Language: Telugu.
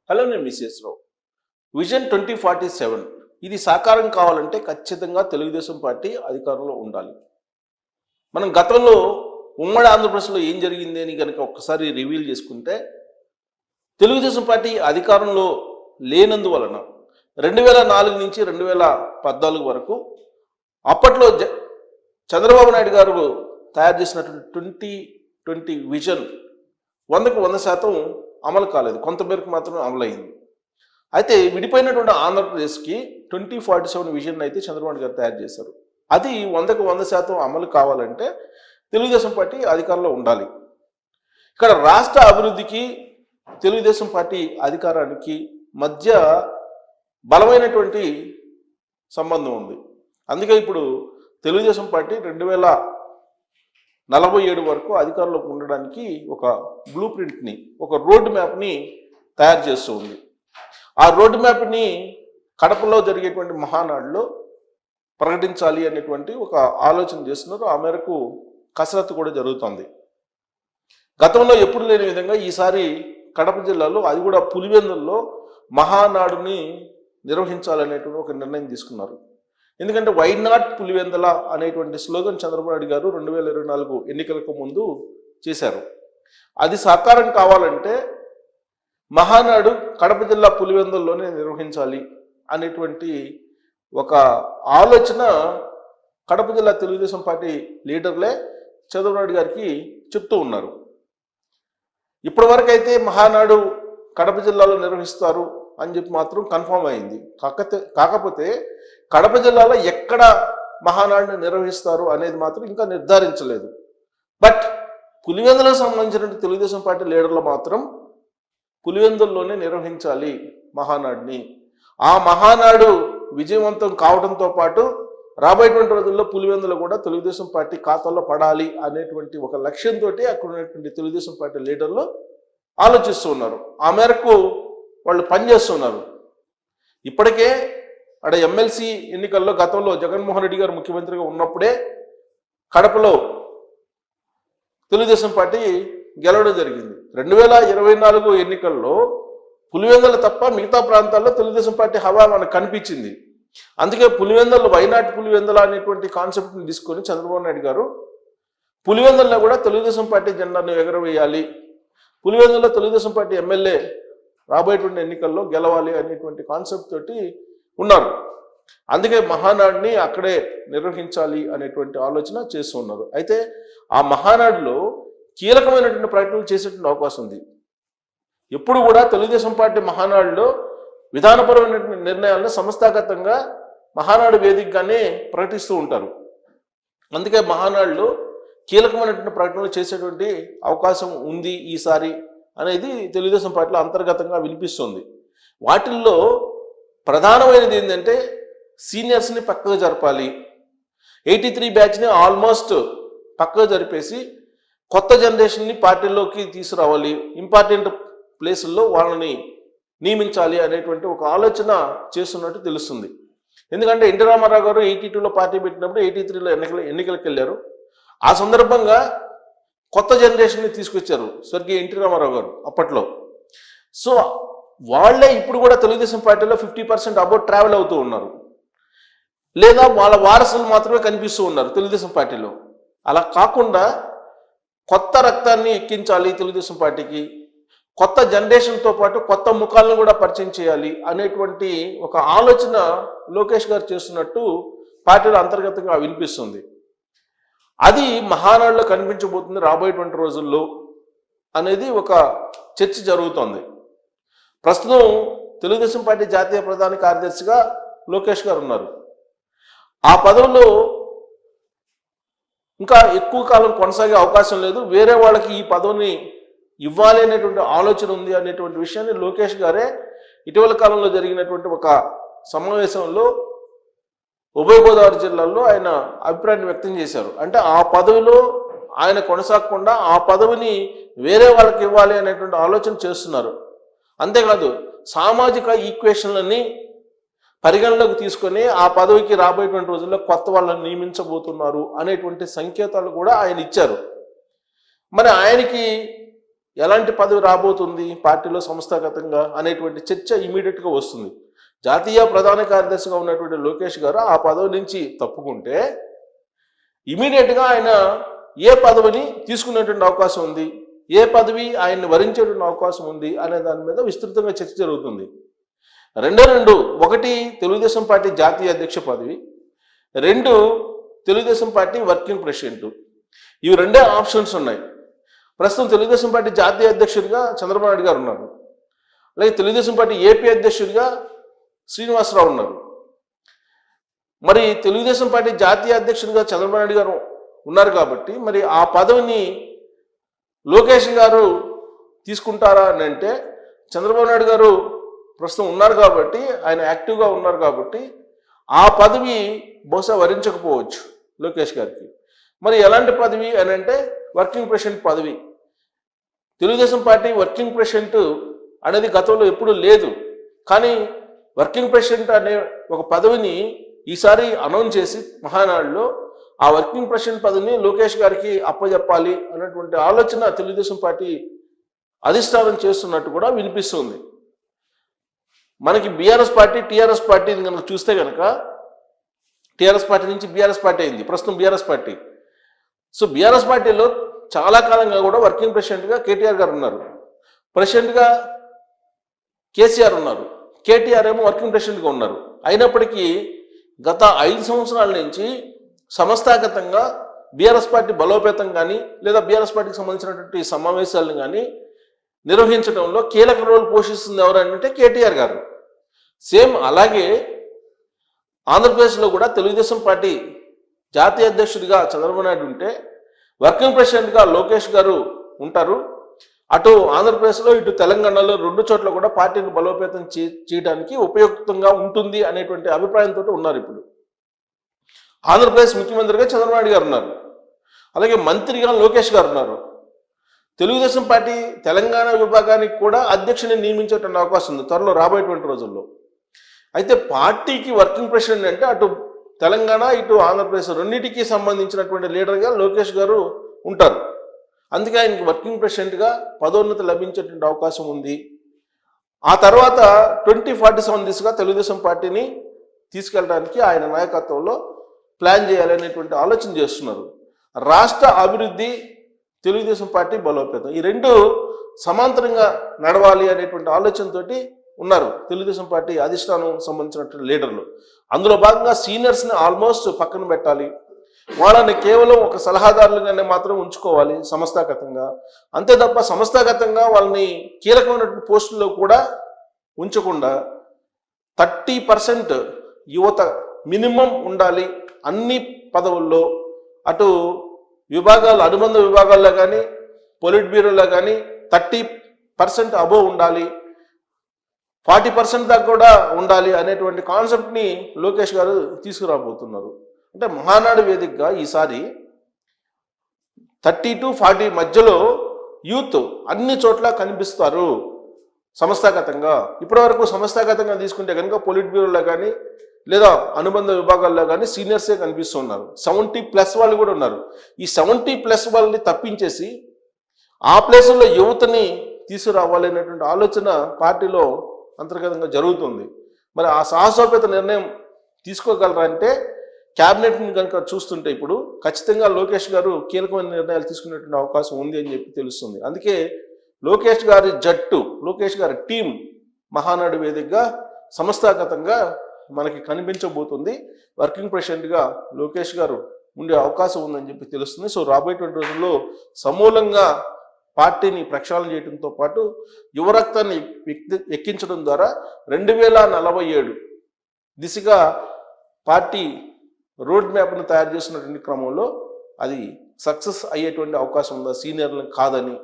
హలో, నేను మిస్సెస్ రావు. విజన్ 2047 ఇది సాకారం కావాలంటే ఖచ్చితంగా తెలుగుదేశం పార్టీ అధికారంలో ఉండాలి. మనం గతంలో ఉమ్మడి ఆంధ్రప్రదేశ్లో ఏం జరిగింది అని కనుక ఒక్కసారి రివీల్ చేసుకుంటే, తెలుగుదేశం పార్టీ అధికారంలో లేనందువలన 2004 నుంచి 2014 వరకు అప్పట్లో చంద్రబాబు నాయుడు గారు తయారు చేసినటువంటి 2020 విజన్ 100% అమలు కాలేదు, కొంతమేరకు మాత్రమే అమలైంది. అయితే విడిపోయినటువంటి ఆంధ్రప్రదేశ్కి 2047 విజన్ అయితే చంద్రబాబు నాయుడు గారు తయారు చేశారు. అది 100% అమలు కావాలంటే తెలుగుదేశం పార్టీ అధికారంలో ఉండాలి. ఇక్కడ రాష్ట్ర అభివృద్ధికి తెలుగుదేశం పార్టీ అధికారానికి మధ్య బలమైనటువంటి సంబంధం ఉంది. అందుకే ఇప్పుడు తెలుగుదేశం పార్టీ 2047 వరకు అధికారంలోకి ఉండడానికి ఒక బ్లూ ప్రింట్ని, ఒక రోడ్ మ్యాప్ని తయారు చేస్తూ ఉంది. ఆ రోడ్ మ్యాప్ని కడపలో జరిగేటువంటి మహానాడులో ప్రకటించాలి అనేటువంటి ఒక ఆలోచన చేస్తున్నారు. ఆ మేరకు కసరత్తు కూడా జరుగుతుంది. గతంలో ఎప్పుడు లేని విధంగా ఈసారి కడప జిల్లాలో, అది కూడా పులివెందుల్లో మహానాడుని నిర్వహించాలనేటువంటి ఒక నిర్ణయం తీసుకున్నారు. ఎందుకంటే వై నాట్ పులివెందల అనేటువంటి స్లోగన్ చంద్రబాబు నాయుడు గారు 2024 ఎన్నికలకు ముందు చేశారు. అది సాకారం కావాలంటే మహానాడు కడప జిల్లా పులివెందుల్లోనే నిర్వహించాలి అనేటువంటి ఒక ఆలోచన కడప జిల్లా తెలుగుదేశం పార్టీ లీడర్లే చంద్రబాబు నాయుడు గారికి చెప్తూ ఉన్నారు. ఇప్పటివరకు అయితే మహానాడు కడప జిల్లాలో నిర్వహిస్తారు అని చెప్పి మాత్రం కన్ఫర్మ్ అయింది. కాకపోతే కడప జిల్లాలో ఎక్కడ మహానాడుని నిర్వహిస్తారు అనేది మాత్రం ఇంకా నిర్ధారించలేదు. బట్ పులివెందులకు సంబంధించిన తెలుగుదేశం పార్టీ లీడర్లు మాత్రం పులివెందుల్లోనే నిర్వహించాలి మహానాడుని. ఆ మహానాడు విజయవంతం కావడంతో పాటు రాబోయేటువంటి రోజుల్లో పులివెందులు కూడా తెలుగుదేశం పార్టీ ఖాతాలో పడాలి అనేటువంటి ఒక లక్ష్యంతో అక్కడ ఉన్నటువంటి తెలుగుదేశం పార్టీ లీడర్లు ఆలోచిస్తూ ఉన్నారు. ఆ మేరకు వాళ్ళు పనిచేస్తున్నారు. ఇప్పటికే అక్కడ ఎమ్మెల్సీ ఎన్నికల్లో గతంలో జగన్మోహన్ రెడ్డి గారు ముఖ్యమంత్రిగా ఉన్నప్పుడే కడపలో తెలుగుదేశం పార్టీ గెలవడం జరిగింది. 2024 ఎన్నికల్లో పులివెందులు తప్ప మిగతా ప్రాంతాల్లో తెలుగుదేశం పార్టీ హవా మనకు కనిపించింది. అందుకే పులివెందులు వైనాట్ పులివెందుల అనేటువంటి కాన్సెప్ట్ని తీసుకొని చంద్రబాబు నాయుడు గారు పులివెందుల్లో కూడా తెలుగుదేశం పార్టీ జెండాను ఎగరవేయాలి, పులివెందుల్లో తెలుగుదేశం పార్టీ ఎమ్మెల్యే రాబోయేటువంటి ఎన్నికల్లో గెలవాలి అనేటువంటి కాన్సెప్ట్ తోటి ఉన్నారు. అందుకే మహానాడుని అక్కడే నిర్వహించాలి అనేటువంటి ఆలోచన చేస్తూ ఉన్నారు. అయితే ఆ మహానాడులో కీలకమైనటువంటి ప్రకటనలు చేసేటువంటి అవకాశం ఉంది. ఎప్పుడు కూడా తెలుగుదేశం పార్టీ మహానాడులో విధానపరమైనటువంటి నిర్ణయాలను సంస్థాగతంగా మహానాడు వేదికగానే ప్రకటిస్తూ ఉంటారు. అందుకే మహానాడులో కీలకమైనటువంటి ప్రకటనలు చేసేటువంటి అవకాశం ఉంది ఈసారి అనేది తెలుగుదేశం పార్టీలో అంతర్గతంగా వినిపిస్తుంది. వాటిల్లో ప్రధానమైనది ఏంటంటే సీనియర్స్ని పక్కగా జరపాలి. 83 బ్యాచ్ని ఆల్మోస్ట్ పక్కగా జరిపేసి కొత్త జనరేషన్ని పార్టీలోకి తీసుకురావాలి, ఇంపార్టెంట్ ప్లేసుల్లో వాళ్ళని నియమించాలి అనేటువంటి ఒక ఆలోచన చేస్తున్నట్టు తెలుస్తుంది. ఎందుకంటే ఎన్టీ రామారావు గారు 82లో పార్టీ పెట్టినప్పుడు 83లో ఎన్నికలకు వెళ్ళారు. ఆ సందర్భంగా కొత్త జనరేషన్ని తీసుకొచ్చారు స్వర్గీయ ఎన్టీ రామారావు గారు అప్పట్లో. సో వాళ్ళే ఇప్పుడు కూడా తెలుగుదేశం పార్టీలో 50% అబౌట్ ట్రావెల్ అవుతూ ఉన్నారు, లేదా వాళ్ళ వారసులు మాత్రమే కనిపిస్తూ ఉన్నారు తెలుగుదేశం పార్టీలో. అలా కాకుండా కొత్త రక్తాన్ని ఎక్కించాలి తెలుగుదేశం పార్టీకి, కొత్త జనరేషన్తో పాటు కొత్త ముఖాలను కూడా పరిచయం చేయాలి అనేటువంటి ఒక ఆలోచన లోకేష్ గారు చేస్తున్నట్టు పార్టీలో అంతర్గతంగా వినిపిస్తుంది. అది మహానాడులో కనిపించబోతుంది రాబోయేటువంటి రోజుల్లో అనేది ఒక చర్చ జరుగుతోంది. ప్రస్తుతం తెలుగుదేశం పార్టీ జాతీయ ప్రధాన కార్యదర్శిగా లోకేష్ గారు ఉన్నారు. ఆ పదవిలో ఇంకా ఎక్కువ కాలం కొనసాగే అవకాశం లేదు, వేరే వాళ్ళకి ఈ పదవిని ఇవ్వాలి అనేటువంటి ఆలోచన ఉంది అనేటువంటి విషయాన్ని లోకేష్ గారే ఇటీవల కాలంలో జరిగినటువంటి ఒక సమావేశంలో ఉభయ గోదావరి జిల్లాల్లో ఆయన అభిప్రాయాన్ని వ్యక్తం చేశారు. అంటే ఆ పదవిలో ఆయన కొనసాగకుండా ఆ పదవిని వేరే వాళ్ళకి ఇవ్వాలి అనేటువంటి ఆలోచన చేస్తున్నారు. అంతేకాదు సామాజిక ఈక్వేషన్లని పరిగణలోకి తీసుకొని ఆ పదవికి రాబోయేటువంటి రోజుల్లో కొత్త వాళ్ళని నియమించబోతున్నారు అనేటువంటి సంకేతాలు కూడా ఆయన ఇచ్చారు. మరి ఆయనకి ఎలాంటి పదవి రాబోతుంది పార్టీలో సంస్థాగతంగా అనేటువంటి చర్చ ఇమీడియట్గా వస్తుంది. జాతీయ ప్రధాన కార్యదర్శిగా ఉన్నటువంటి లోకేష్ గారు ఆ పదవి నుంచి తప్పుకుంటే ఇమీడియట్గా ఆయన ఏ పదవిని తీసుకునేటువంటి అవకాశం ఉంది, ఏ పదవి ఆయన్ని వరించేటువంటి అవకాశం ఉంది అనే దాని మీద విస్తృతంగా చర్చ జరుగుతుంది. రెండు ఒకటి తెలుగుదేశం పార్టీ జాతీయ అధ్యక్ష పదవి, 2 తెలుగుదేశం పార్టీ వర్కింగ్ ప్రెసిడెంట్. ఇవి రెండే ఆప్షన్స్ ఉన్నాయి. ప్రస్తుతం తెలుగుదేశం పార్టీ జాతీయ అధ్యక్షుడిగా చంద్రబాబు నాయుడు గారు ఉన్నారు, అలాగే తెలుగుదేశం పార్టీ ఏపీ అధ్యక్షుడిగా శ్రీనివాసరావు ఉన్నారు. మరి తెలుగుదేశం పార్టీ జాతీయ అధ్యక్షుడిగా చంద్రబాబు నాయుడు గారు ఉన్నారు కాబట్టి మరి ఆ పదవిని లోకేష్ గారు తీసుకుంటారా అని అంటే చంద్రబాబు నాయుడు గారు ప్రస్తుతం ఉన్నారు కాబట్టి, ఆయన యాక్టివ్గా ఉన్నారు కాబట్టి ఆ పదవి బహుశా వరించకపోవచ్చు లోకేష్ గారికి. మరి ఎలాంటి పదవి అని అంటే వర్కింగ్ ప్రెసిడెంట్ పదవి. తెలుగుదేశం పార్టీ వర్కింగ్ ప్రెసిడెంట్ అనేది గతంలో ఎప్పుడూ లేదు, కానీ వర్కింగ్ ప్రెసిడెంట్ అనే ఒక పదవిని ఈసారి అనౌన్స్ చేసి మహానాడులో ఆ వర్కింగ్ ప్రెసిడెంట్ పదవిని లోకేష్ గారికి అప్పచెప్పాలి అన్నటువంటి ఆలోచన తెలుగుదేశం పార్టీ అధిష్టానం చేస్తున్నట్టు కూడా వినిపిస్తుంది. మనకి బీఆర్ఎస్ పార్టీ టీఆర్ఎస్ పార్టీ కనుక చూస్తే కనుక టీఆర్ఎస్ పార్టీ నుంచి బీఆర్ఎస్ పార్టీ అయింది, ప్రస్తుతం బీఆర్ఎస్ పార్టీ. సో బీఆర్ఎస్ పార్టీలో చాలా కాలంగా కూడా వర్కింగ్ ప్రెసిడెంట్గా కేటీఆర్ గారు ఉన్నారు, ప్రెసిడెంట్గా కేసీఆర్ ఉన్నారు, కేటీఆర్ ఏమో వర్కింగ్ ప్రెసిడెంట్గా ఉన్నారు. అయినప్పటికీ గత 5 సంవత్సరాల నుంచి సంస్థాగతంగా బీఆర్ఎస్ పార్టీ బలోపేతం కానీ లేదా బీఆర్ఎస్ పార్టీకి సంబంధించినటువంటి సమావేశాలను కానీ నిర్వహించడంలో కీలక రోల్ పోషిస్తుంది ఎవరంటే కేటీఆర్ గారు. సేమ్ అలాగే ఆంధ్రప్రదేశ్లో కూడా తెలుగుదేశం పార్టీ జాతీయ అధ్యక్షుడిగా చంద్రబాబు నాయుడు ఉంటే వర్కింగ్ ప్రెసిడెంట్గా లోకేష్ గారు ఉంటారు. అటు ఆంధ్రప్రదేశ్లో ఇటు తెలంగాణలో 2 చోట్ల కూడా పార్టీని బలోపేతం చేయడానికి ఉపయుక్తంగా ఉంటుంది అనేటువంటి అభిప్రాయంతో ఉన్నారు. ఇప్పుడు ఆంధ్రప్రదేశ్ ముఖ్యమంత్రిగా చంద్రబాబు నాయుడు గారు ఉన్నారు, అలాగే మంత్రిగా లోకేష్ గారు ఉన్నారు. తెలుగుదేశం పార్టీ తెలంగాణ విభాగానికి కూడా అధ్యక్షుని నియమించేటువంటి అవకాశం ఉంది త్వరలో రాబోయేటువంటి రోజుల్లో. అయితే పార్టీకి వర్కింగ్ ప్రెసిడెంట్ అంటే అటు తెలంగాణ ఇటు ఆంధ్రప్రదేశ్ రెండింటికి సంబంధించినటువంటి లీడర్గా లోకేష్ గారు ఉంటారు. అందుకే ఆయనకి వర్కింగ్ ప్రెసిడెంట్గా పదోన్నతి లభించేటువంటి అవకాశం ఉంది. ఆ తర్వాత 2047 దిశగా తెలుగుదేశం పార్టీని తీసుకెళ్ళడానికి ఆయన నాయకత్వంలో ప్లాన్ చేయాలనేటువంటి ఆలోచన చేస్తున్నారు. రాష్ట్ర అభివృద్ధి, తెలుగుదేశం పార్టీ బలోపేతం, ఈ 2 సమాంతరంగా నడవాలి అనేటువంటి ఆలోచనతోటి ఉన్నారు తెలుగుదేశం పార్టీ అధిష్టానం సంబంధించినటువంటి లీడర్లు. అందులో భాగంగా సీనియర్స్ని ఆల్మోస్ట్ పక్కన పెట్టాలి, వాళ్ళని కేవలం ఒక సలహాదారులుగానే మాత్రం ఉంచుకోవాలి సంస్థాగతంగా. అంతే తప్ప సంస్థాగతంగా వాళ్ళని కీలకమైనటువంటి పోస్టుల్లో కూడా ఉంచకుండా 30% యువత మినిమం ఉండాలి అన్ని పదవుల్లో. అటు విభాగాలు, అనుబంధ విభాగాల్లో కానీ పొలిట్ బ్యూరోలో కానీ 30% అబోవ్ ఉండాలి, 40% దాకా కూడా ఉండాలి అనేటువంటి కాన్సెప్ట్ని లోకేష్ గారు తీసుకురాబోతున్నారు. అంటే మహానాడు వేదికగా ఈసారి 30 to 40 మధ్యలో యూత్ అన్ని చోట్ల కనిపిస్తారు సంస్థాగతంగా. ఇప్పటివరకు సంస్థాగతంగా తీసుకుంటే కనుక పొలిట్ బ్యూరోలో కానీ లేదా అనుబంధ విభాగాల్లో కానీ సీనియర్సే కనిపిస్తున్నారు. 70+ వాళ్ళు కూడా ఉన్నారు. ఈ 70+ వాళ్ళని తప్పించేసి ఆ ప్లేసుల్లో యువతని తీసుకురావాలి అనేటువంటి ఆలోచన పార్టీలో అంతర్గతంగా జరుగుతుంది. మరి ఆ సాహసోపేత నిర్ణయం తీసుకోగలరా అంటే క్యాబినెట్ని కనుక చూస్తుంటే ఇప్పుడు ఖచ్చితంగా లోకేష్ గారు కీలకమైన నిర్ణయాలు తీసుకునేటువంటి అవకాశం ఉంది అని చెప్పి తెలుస్తుంది. అందుకే లోకేష్ గారి జట్టు, లోకేష్ గారి టీం మహానాడు వేదికగా సంస్థాగతంగా మనకి కనిపించబోతుంది. వర్కింగ్ ప్రెసిడెంట్గా లోకేష్ గారు ఉండే అవకాశం ఉందని చెప్పి తెలుస్తుంది. సో రాబోయేటువంటి రోజుల్లో సమూలంగా పార్టీని ప్రక్షాళన చేయడంతో పాటు యువరక్తాన్ని ఎక్కించడం ద్వారా 2047 దిశగా పార్టీ రోడ్ మ్యాప్ను తయారు చేసినటువంటి క్రమంలో అది సక్సెస్ అయ్యేటువంటి అవకాశం ఉందా సీనియర్లు కాదని